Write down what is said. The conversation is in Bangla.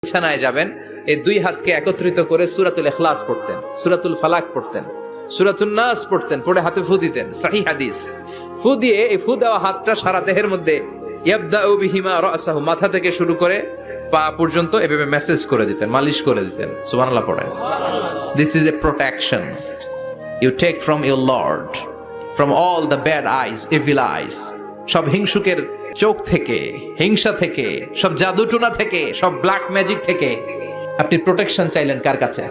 বিছানায় যাবেন, এই দুই হাতকে একত্রিত করে সূরাতুল ইখলাস পড়তেন, সূরাতুল ফালাক পড়তেন, সূরাতুন নাস পড়তেন, পড়ে হাতে ফু দিতেন। সহিহ হাদিস। ফু দিয়ে এই ফু দেওয়া হাতটা সারা দেহের মধ্যে ইয়াবদাউ বিহিমা রাসাহু, মাথা থেকে শুরু করে পা পর্যন্ত এভাবে মেসেজ করে দিতেন, মালিশ করে দিতেন। সুবহানাল্লাহ পড়েন। This is a protection you take from your Lord, from all the bad eyes, evil eyes, সব হিংসুকের চোখ থেকে, হিংসা থেকে, সব জাদুটোনা থেকে, সব ব্ল্যাক ম্যাজিক থেকে আপনি প্রোটেকশন চাইলেন কার কাছে?